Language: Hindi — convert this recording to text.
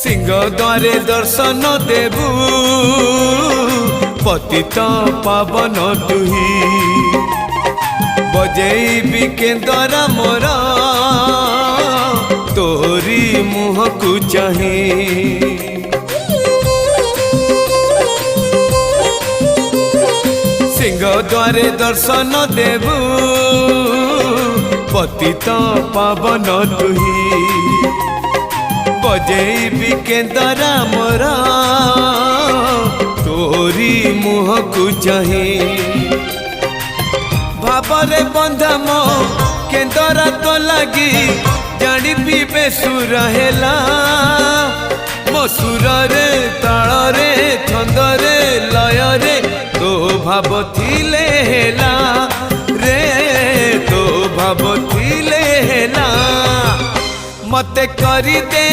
सिंह द्वारे दर्शन देबू पतित पावन तुही बजेबी केंदरा मोर तोरी मुह को चाहे सिंह द्वारे दर्शन देबू पतित पावन तुही बजेबी केंदरा मोर तोरी मुह को चाहे भावरे बंधा मो केंदरा तो लगी जानी पीबे सुर हेला मो सुर रे ताल रे छंद रे लय रे तो भाव थिले हेला रे तो भाव थिले हेला मते करी दे।